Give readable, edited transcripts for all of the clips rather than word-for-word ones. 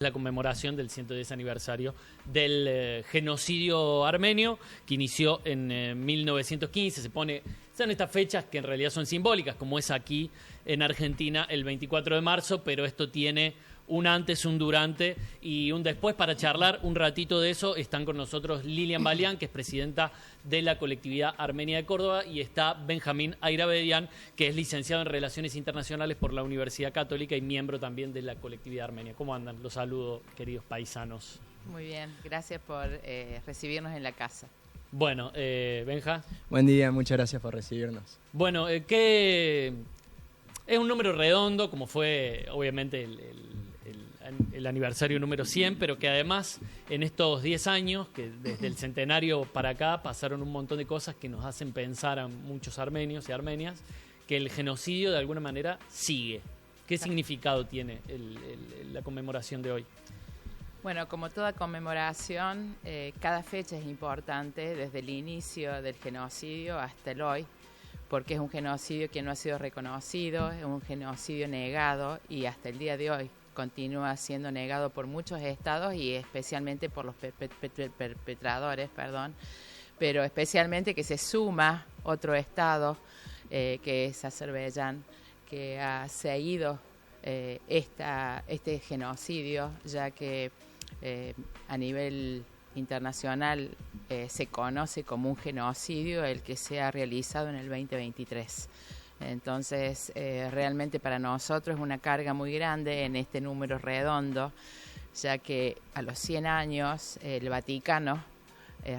La conmemoración del 110 aniversario del genocidio armenio que inició en 1915. Son estas fechas que en realidad son simbólicas, como es aquí en Argentina el 24 de marzo, pero esto tiene un antes, un durante y un después. Para charlar un ratito de eso están con nosotros Lilian Balián, que es presidenta de la colectividad armenia de Córdoba, y está Benjamín Ayrabedian, que es licenciado en Relaciones Internacionales por la Universidad Católica y miembro también de la colectividad armenia. ¿Cómo andan? Los saludo, queridos paisanos. Muy bien, gracias por recibirnos en la casa. Bueno, Benja. Buen día, muchas gracias por recibirnos. Bueno, que es un número redondo, como fue obviamente el aniversario número 100, pero que además en estos 10 años, que desde el centenario para acá pasaron un montón de cosas que nos hacen pensar a muchos armenios y armenias que el genocidio de alguna manera sigue. ¿Qué significado tiene la conmemoración de hoy? Bueno, como toda conmemoración, cada fecha es importante desde el inicio del genocidio hasta el hoy, porque es un genocidio que no ha sido reconocido, es un genocidio negado y hasta el día de hoy continúa siendo negado por muchos estados y especialmente por los perpetradores, pero especialmente que se suma otro estado que es Azerbaiyán, que ha seguido este genocidio, ya que a nivel internacional se conoce como un genocidio el que se ha realizado en el 2023. Entonces, realmente para nosotros es una carga muy grande en este número redondo, ya que a los 100 años el Vaticano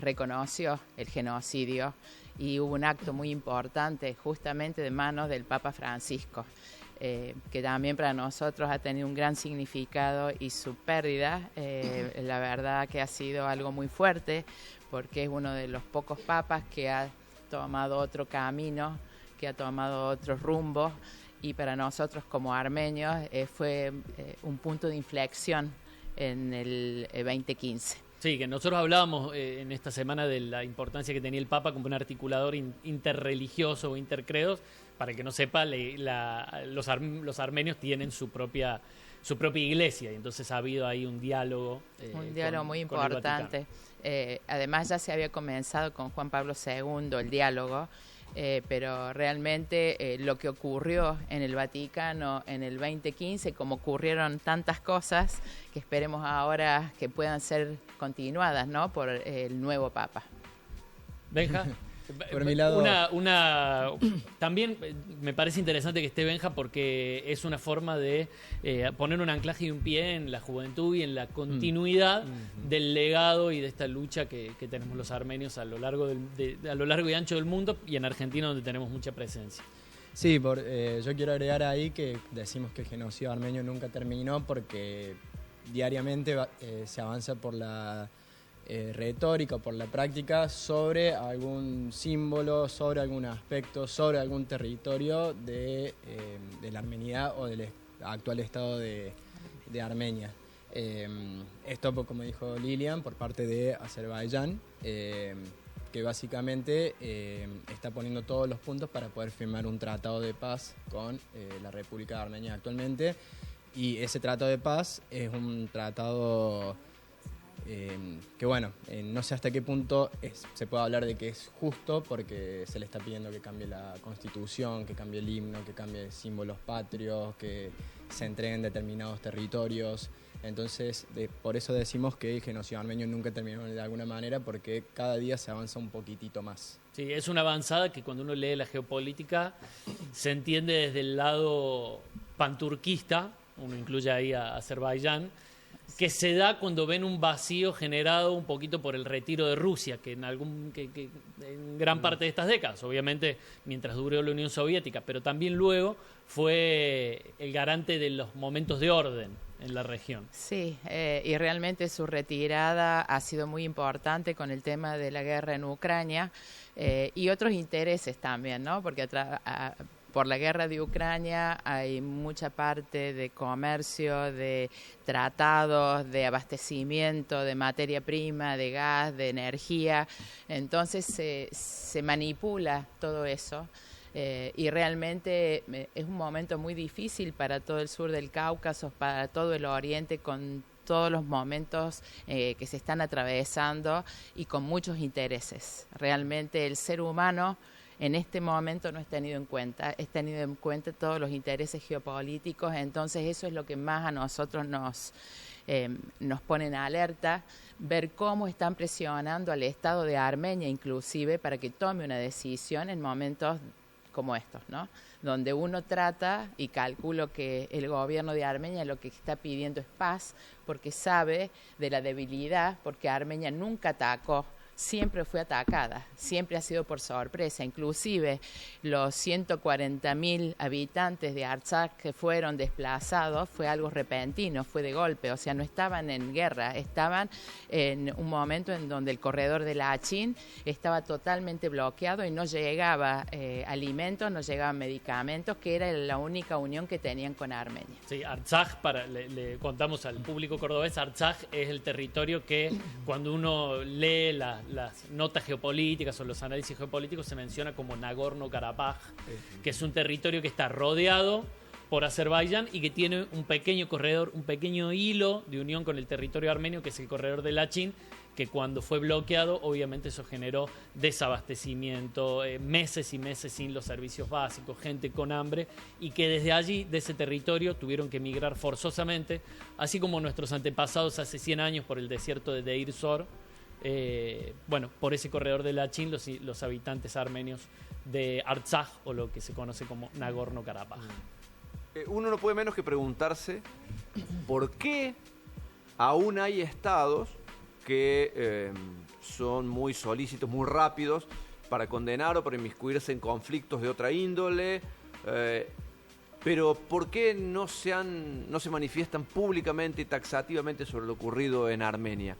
reconoció el genocidio y hubo un acto muy importante justamente de manos del Papa Francisco, que también para nosotros ha tenido un gran significado, y su pérdida, la verdad que ha sido algo muy fuerte, porque es uno de los pocos papas que ha tomado otro camino, que ha tomado otros rumbos, y para nosotros como armenios fue un punto de inflexión en el 2015. Sí, que nosotros hablábamos en esta semana de la importancia que tenía el Papa como un articulador interreligioso o intercredos. Para que no sepa, los armenios tienen su propia iglesia, y entonces ha habido ahí un diálogo. Un diálogo muy importante. Además ya se había comenzado con Juan Pablo II el diálogo, pero realmente lo que ocurrió en el Vaticano en el 2015, como ocurrieron tantas cosas, que esperemos ahora que puedan ser continuadas, ¿no?, por el nuevo Papa. Benja. Por mi lado, también me parece interesante que esté Benja, porque es una forma de poner un anclaje y un pie en la juventud y en la continuidad del legado y de esta lucha que tenemos los armenios a lo largo y ancho del mundo, y en Argentina, donde tenemos mucha presencia. Sí, yo quiero agregar ahí que decimos que el genocidio armenio nunca terminó, porque diariamente se avanza por la retórica, por la práctica, sobre algún símbolo, sobre algún aspecto, sobre algún territorio de la armenidad o del actual estado de Armenia. Esto, como dijo Lilian, por parte de Azerbaiyán, que básicamente está poniendo todos los puntos para poder firmar un tratado de paz con la República de Armenia actualmente. Y ese tratado de paz es un tratado que, bueno, no sé hasta qué punto se puede hablar de que es justo, porque se le está pidiendo que cambie la constitución, que cambie el himno, que cambie símbolos patrios, que se entreguen determinados territorios. Entonces, por eso decimos que el genocidio armenio nunca terminó de alguna manera, porque cada día se avanza un poquitito más. Sí, es una avanzada que cuando uno lee la geopolítica se entiende desde el lado panturquista, uno incluye ahí a Azerbaiyán, que se da cuando ven un vacío generado un poquito por el retiro de Rusia, que en gran parte de estas décadas, obviamente mientras duró la Unión Soviética, pero también luego fue el garante de los momentos de orden en la región. Sí, y realmente su retirada ha sido muy importante con el tema de la guerra en Ucrania, y otros intereses también, ¿no? Porque por la guerra de Ucrania hay mucha parte de comercio, de tratados, de abastecimiento, de materia prima, de gas, de energía. Entonces se manipula todo eso. Y realmente es un momento muy difícil para todo el sur del Cáucaso, para todo el oriente, con todos los momentos que se están atravesando y con muchos intereses. Realmente el ser humano en este momento no es tenido en cuenta todos los intereses geopolíticos, entonces eso es lo que más a nosotros nos pone en alerta, ver cómo están presionando al Estado de Armenia inclusive para que tome una decisión en momentos como estos, ¿no? Donde uno trata, y calculo que el gobierno de Armenia lo que está pidiendo es paz, porque sabe de la debilidad, porque Armenia nunca atacó, siempre fue atacada, siempre ha sido por sorpresa, inclusive los 140.000 habitantes de Artsakh que fueron desplazados fue algo repentino, fue de golpe, o sea, no estaban en guerra, estaban en un momento en donde el corredor de Lachin estaba totalmente bloqueado y no llegaba alimentos, no llegaban medicamentos, que era la única unión que tenían con Armenia. Sí, Artsakh, le contamos al público cordobés, Artsakh es el territorio que cuando uno lee las notas geopolíticas o los análisis geopolíticos se menciona como Nagorno-Karabaj, que es un territorio que está rodeado por Azerbaiyán y que tiene un pequeño corredor, un pequeño hilo de unión con el territorio armenio, que es el corredor de Lachin, que cuando fue bloqueado, obviamente eso generó desabastecimiento, meses y meses sin los servicios básicos, gente con hambre, y que desde allí, de ese territorio, tuvieron que emigrar forzosamente, así como nuestros antepasados hace 100 años por el desierto de Deir Zor. Por ese corredor de Lachin, los habitantes armenios de Artsakh, o lo que se conoce como Nagorno-Karabaj. Uno no puede menos que preguntarse por qué aún hay estados que son muy solícitos, muy rápidos para condenar o para inmiscuirse en conflictos de otra índole, pero ¿por qué no se manifiestan públicamente y taxativamente sobre lo ocurrido en Armenia?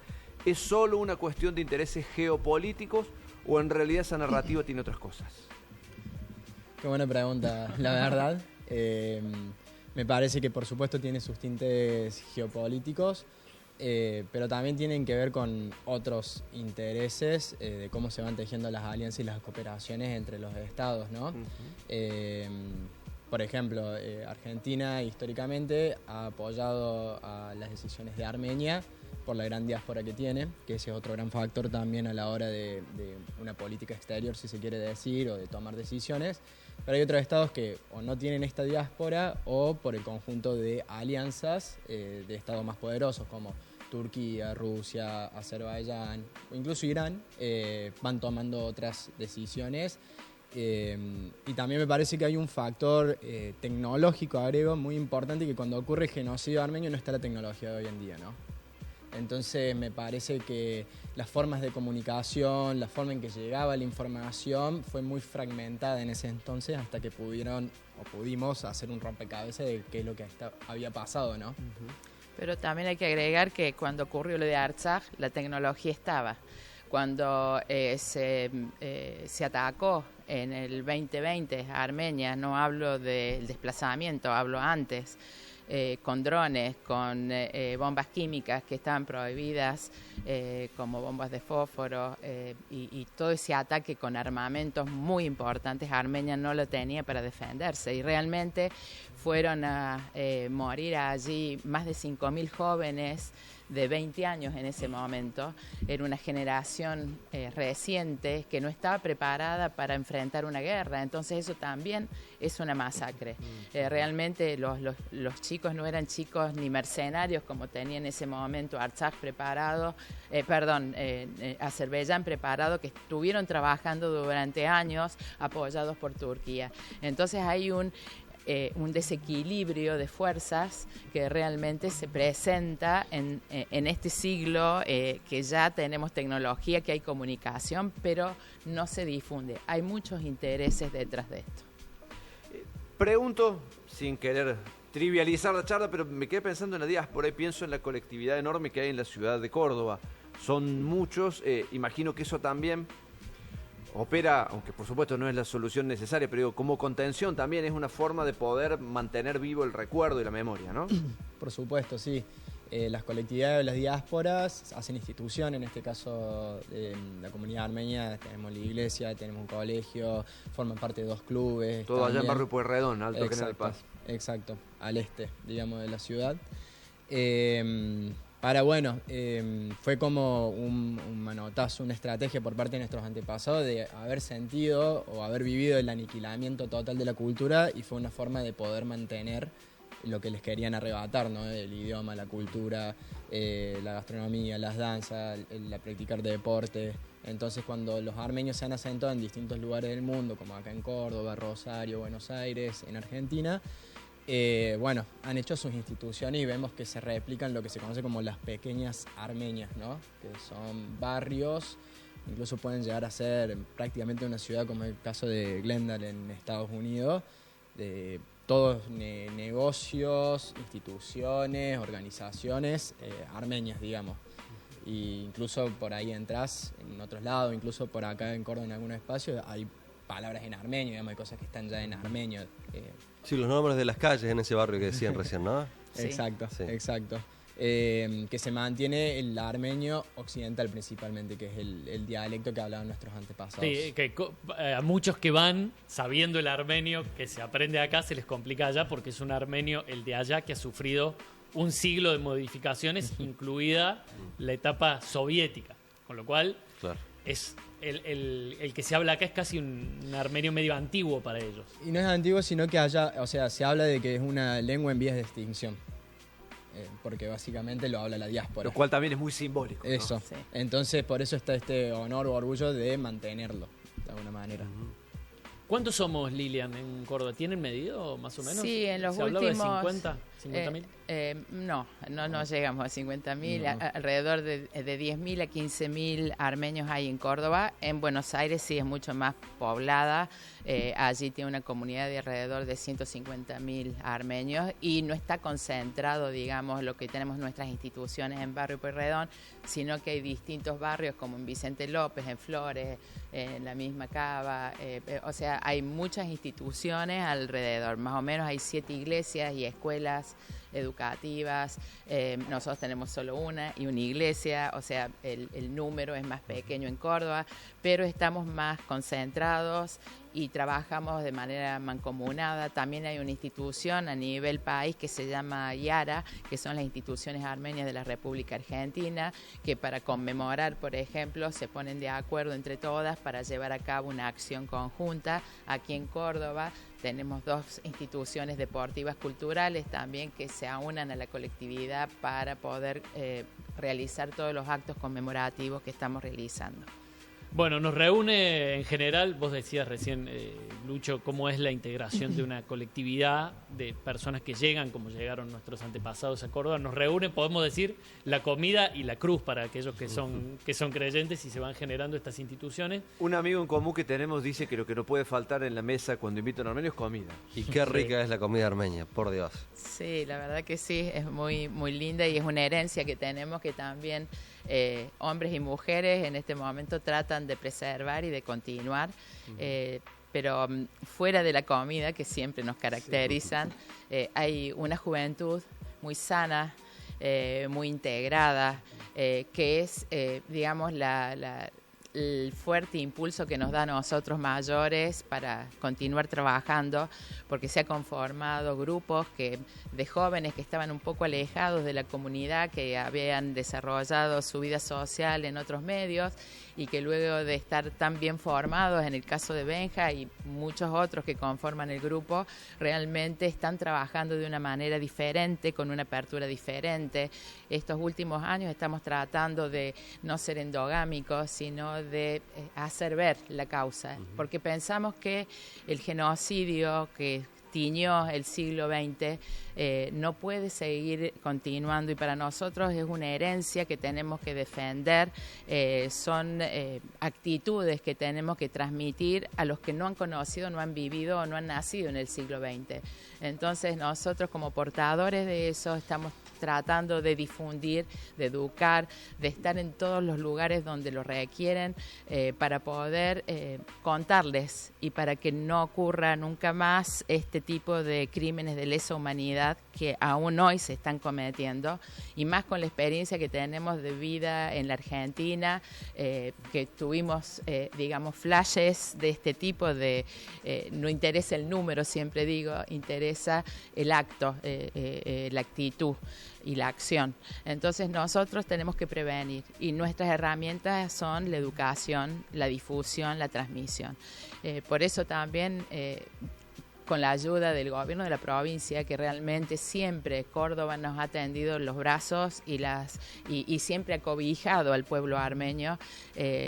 ¿Es solo una cuestión de intereses geopolíticos o en realidad esa narrativa tiene otras cosas? Qué buena pregunta, la verdad. Me parece que por supuesto tiene sus tintes geopolíticos, pero también tienen que ver con otros intereses de cómo se van tejiendo las alianzas y las cooperaciones entre los estados, ¿no? Por ejemplo, Argentina históricamente ha apoyado a las decisiones de Armenia por la gran diáspora que tiene, que ese es otro gran factor también a la hora de una política exterior, si se quiere decir, o de tomar decisiones. Pero hay otros estados que o no tienen esta diáspora o por el conjunto de alianzas de estados más poderosos como Turquía, Rusia, Azerbaiyán o incluso Irán van tomando otras decisiones. Y también me parece que hay un factor tecnológico, agrego, muy importante, que cuando ocurre el genocidio armenio no está la tecnología de hoy en día, ¿no? Entonces me parece que las formas de comunicación, la forma en que llegaba la información fue muy fragmentada en ese entonces hasta que pudimos hacer un rompecabezas de qué es lo que había pasado, ¿no? Pero también hay que agregar que cuando ocurrió lo de Artsakh, la tecnología estaba. Cuando se atacó en el 2020 a Armenia, no hablo del desplazamiento, hablo antes, con drones, con bombas químicas que estaban prohibidas, como bombas de fósforo, y todo ese ataque con armamentos muy importantes, Armenia no lo tenía para defenderse, y realmente fueron a morir allí más de 5.000 jóvenes de 20 años en ese momento. Era una generación reciente que no estaba preparada para enfrentar una guerra, entonces eso también es una masacre. Realmente los chicos no eran chicos ni mercenarios como tenía en ese momento Artsakh preparado, Azerbaiyán preparado, que estuvieron trabajando durante años apoyados por Turquía. Entonces hay un desequilibrio de fuerzas que realmente se presenta en este siglo, que ya tenemos tecnología, que hay comunicación, pero no se difunde. Hay muchos intereses detrás de esto. Pregunto, sin querer trivializar la charla, pero me quedé pensando en la diáspora y pienso en la colectividad enorme que hay en la ciudad de Córdoba. Son muchos, imagino que eso también opera, aunque por supuesto no es la solución necesaria, pero digo, como contención también es una forma de poder mantener vivo el recuerdo y la memoria, ¿no? Por supuesto, sí. Las colectividades de las diásporas hacen institución, en este caso la comunidad armenia, tenemos la iglesia, tenemos un colegio, forman parte de 2 clubes. Todo también. Allá en Barrio Pueyrredón, Alto General Paz. Exacto, al este, digamos, de la ciudad. Bueno, fue como un manotazo, una estrategia por parte de nuestros antepasados de haber sentido o haber vivido el aniquilamiento total de la cultura, y fue una forma de poder mantener lo que les querían arrebatar, ¿no? El idioma, la cultura, la gastronomía, las danzas, la practicar de deporte. Entonces, cuando los armenios se han asentado en distintos lugares del mundo, como acá en Córdoba, Rosario, Buenos Aires, en Argentina, han hecho sus instituciones y vemos que se replican lo que se conoce como las pequeñas Armenias, ¿no? Que son barrios, incluso pueden llegar a ser prácticamente una ciudad, como el caso de Glendale en Estados Unidos, de todos negocios, instituciones, organizaciones armenias, digamos. Y incluso por ahí entras en otros lados, incluso por acá en Córdoba en algunos espacios hay palabras en armenio, digamos, hay cosas que están ya en armenio. Sí, los nombres de las calles en ese barrio que decían recién, ¿no? Sí. Exacto, Sí. exacto. Que se mantiene el armenio occidental principalmente, que es el dialecto que hablaban nuestros antepasados. Sí, que a muchos que van sabiendo el armenio que se aprende acá se les complica allá porque es un armenio, el de allá, que ha sufrido un siglo de modificaciones, incluida la etapa soviética. Con lo cual, Claro. es el que se habla acá es casi un armenio medio antiguo para ellos. Y no es antiguo, sino que allá, o sea, se habla de que es una lengua en vías de extinción. Porque básicamente lo habla la diáspora. Lo cual también es muy simbólico, ¿no? Eso. Sí. Entonces, por eso está este honor o orgullo de mantenerlo, de alguna manera. ¿Cuántos somos, Lilian, en Córdoba? ¿Tienen medido más o menos? Sí, en los ¿Se hablaba de últimos... 50? ¿50.000? No llegamos a 50.000, alrededor de 10.000 a 15.000 armenios hay en Córdoba. En Buenos Aires sí es mucho más poblada, allí tiene una comunidad de alrededor de 150.000 armenios y no está concentrado, digamos, lo que tenemos nuestras instituciones en Barrio Pueyrredón, sino que hay distintos barrios como en Vicente López, en Flores, en la misma Cava, o sea, hay muchas instituciones alrededor, más o menos hay 7 iglesias y escuelas educativas, nosotros tenemos solo una y una iglesia, o sea, el número es más pequeño en Córdoba, pero estamos más concentrados y trabajamos de manera mancomunada. También hay una institución a nivel país que se llama IARA, que son las instituciones armenias de la República Argentina, que para conmemorar, por ejemplo, se ponen de acuerdo entre todas para llevar a cabo una acción conjunta. Aquí en Córdoba tenemos 2 instituciones deportivas culturales también que se aunan a la colectividad para poder realizar todos los actos conmemorativos que estamos realizando. Bueno, nos reúne en general, vos decías recién, Lucho, cómo es la integración de una colectividad de personas que llegan, como llegaron nuestros antepasados a Córdoba. Nos reúne, podemos decir, la comida y la cruz para aquellos que son creyentes y se van generando estas instituciones. Un amigo en común que tenemos dice que lo que no puede faltar en la mesa cuando invitan a armenio es comida. Y qué rica es la comida armenia, por Dios. Sí, la verdad que sí, es muy, muy linda y es una herencia que tenemos que también hombres y mujeres en este momento tratan de preservar y de continuar, pero fuera de la comida que siempre nos caracterizan, hay una juventud muy sana, muy integrada, que es, digamos, el fuerte impulso que nos da a nosotros mayores para continuar trabajando, porque se ha conformado grupos de jóvenes que estaban un poco alejados de la comunidad, que habían desarrollado su vida social en otros medios y que luego de estar tan bien formados, en el caso de Benja y muchos otros que conforman el grupo, realmente están trabajando de una manera diferente, con una apertura diferente. Estos últimos años estamos tratando de no ser endogámicos, sino de hacer ver la causa, porque pensamos que el genocidio que tiñó el siglo XX no puede seguir continuando y para nosotros es una herencia que tenemos que defender, son actitudes que tenemos que transmitir a los que no han conocido, no han vivido o no han nacido en el siglo XX. Entonces nosotros como portadores de eso estamos tratando de difundir, de educar, de estar en todos los lugares donde lo requieren para poder contarles y para que no ocurra nunca más este tipo de crímenes de lesa humanidad que aún hoy se están cometiendo y más con la experiencia que tenemos de vida en la Argentina, que tuvimos, digamos, flashes de este tipo de, no interesa el número, siempre digo, interesa el acto, la actitud. y la acción. Entonces nosotros tenemos que prevenir y nuestras herramientas son la educación, la difusión, la transmisión. Por eso también con la ayuda del gobierno de la provincia, que realmente siempre Córdoba nos ha tendido los brazos y siempre ha cobijado al pueblo armenio.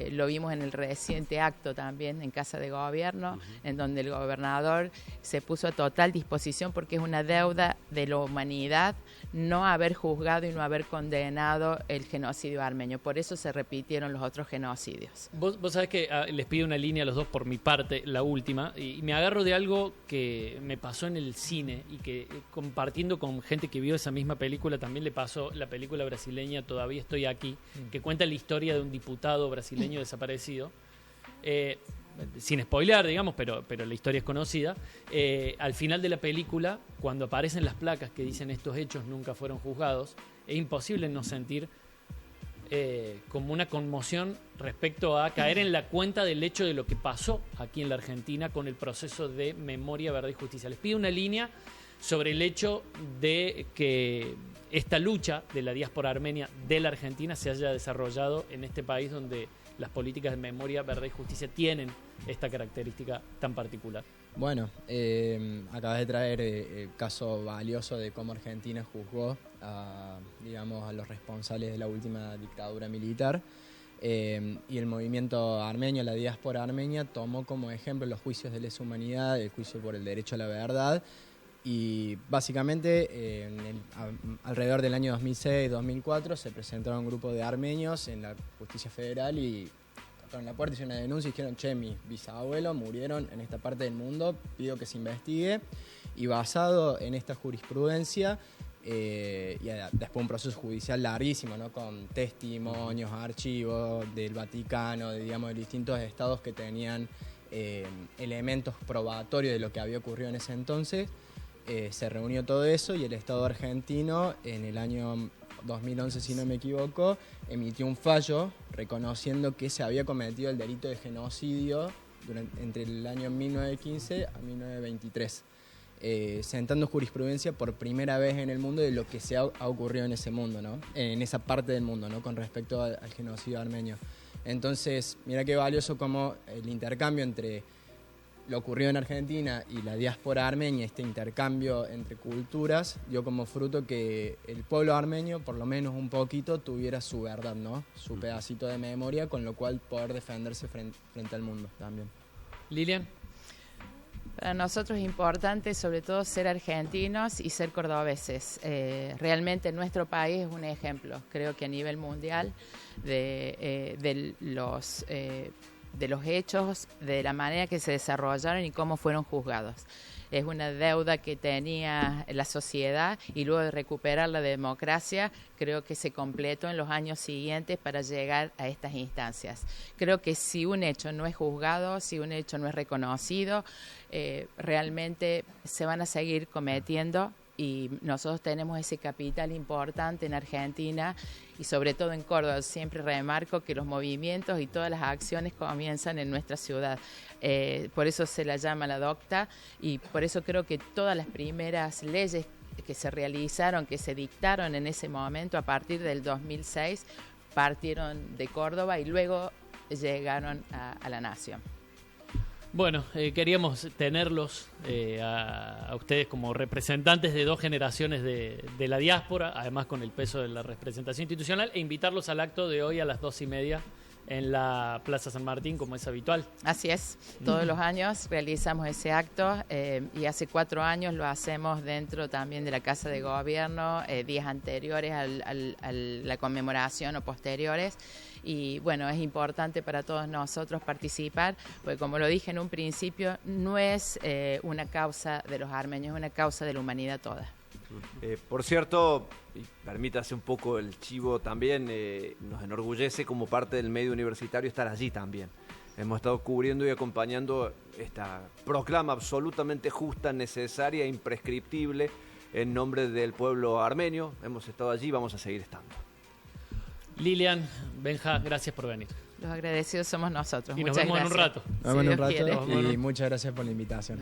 Lo vimos en el reciente acto también en Casa de Gobierno, en donde el gobernador se puso a total disposición porque es una deuda de la humanidad no haber juzgado y no haber condenado el genocidio armenio. Por eso se repitieron los otros genocidios. Vos sabés que les pido una línea a los dos por mi parte, la última, y me agarro de algo que me pasó en el cine y que compartiendo con gente que vio esa misma película también le pasó la película brasileña Todavía estoy aquí, que cuenta la historia de un diputado brasileño desaparecido. Sin spoilear, digamos, pero la historia es conocida. Al final de la película, cuando aparecen las placas que dicen estos hechos nunca fueron juzgados, es imposible no sentir como una conmoción respecto a caer en la cuenta del hecho de lo que pasó aquí en la Argentina con el proceso de memoria, verdad y justicia. Les pido una línea sobre el hecho de que esta lucha de la diáspora armenia de la Argentina se haya desarrollado en este país donde las políticas de memoria, verdad y justicia tienen esta característica tan particular. Bueno, acabas de traer el caso valioso de cómo Argentina juzgó a los responsables de la última dictadura militar y el movimiento armenio, la diáspora armenia, tomó como ejemplo los juicios de lesa humanidad, el juicio por el derecho a la verdad y básicamente alrededor del año 2006-2004 se presentaron un grupo de armenios en la justicia federal y tocaron la puerta, hicieron una denuncia y dijeron, che, mis bisabuelos murieron en esta parte del mundo, pido que se investigue. Y basado en esta jurisprudencia, y después un proceso judicial larguísimo, ¿no? Con testimonios, archivos del Vaticano, de distintos estados que tenían elementos probatorios de lo que había ocurrido en ese entonces, se reunió todo eso y el Estado argentino en el año 2011, si no me equivoco, emitió un fallo reconociendo que se había cometido el delito de genocidio entre el año 1915 a 1923, sentando jurisprudencia por primera vez en el mundo de lo que ha ocurrido en ese mundo, ¿no? En esa parte del mundo, ¿no? Con respecto al genocidio armenio. Entonces, mira qué valioso como el intercambio entre lo ocurrido en Argentina y la diáspora armenia, este intercambio entre culturas, dio como fruto que el pueblo armenio, por lo menos un poquito, tuviera su verdad, ¿no? Su pedacito de memoria, con lo cual poder defenderse frente al mundo también. Lilian. Para nosotros es importante sobre todo ser argentinos y ser cordobeses. Realmente nuestro país es un ejemplo, creo que a nivel mundial, de los hechos, de la manera que se desarrollaron y cómo fueron juzgados. Es una deuda que tenía la sociedad y luego de recuperar la democracia, creo que se completó en los años siguientes para llegar a estas instancias. Creo que si un hecho no es juzgado, si un hecho no es reconocido, realmente se van a seguir cometiendo. Y nosotros tenemos ese capital importante en Argentina y sobre todo en Córdoba. Siempre remarco que los movimientos y todas las acciones comienzan en nuestra ciudad. Por eso se la llama la DOCTA y por eso creo que todas las primeras leyes que se realizaron, que se dictaron en ese momento a partir del 2006, partieron de Córdoba y luego llegaron a la nación. Bueno, queríamos tenerlos a ustedes como representantes de dos generaciones de la diáspora, además con el peso de la representación institucional, e invitarlos al acto de hoy a las 2:30 en la Plaza San Martín, como es habitual. Así es, todos los años realizamos ese acto y hace 4 años lo hacemos dentro también de la Casa de Gobierno, días anteriores a la conmemoración o posteriores. Y bueno, es importante para todos nosotros participar, porque como lo dije en un principio, no es una causa de los armenios, es una causa de la humanidad toda. Por cierto, y permítase un poco el chivo también, nos enorgullece como parte del medio universitario estar allí también. Hemos estado cubriendo y acompañando esta proclama absolutamente justa, necesaria e imprescriptible en nombre del pueblo armenio. Hemos estado allí, vamos a seguir estando. Lilian, Benja, gracias por venir. Los agradecidos somos nosotros. Y nos Muchas vemos gracias. en un rato. Nos vemos en un Si Dios rato quiere. y muchas gracias por la invitación.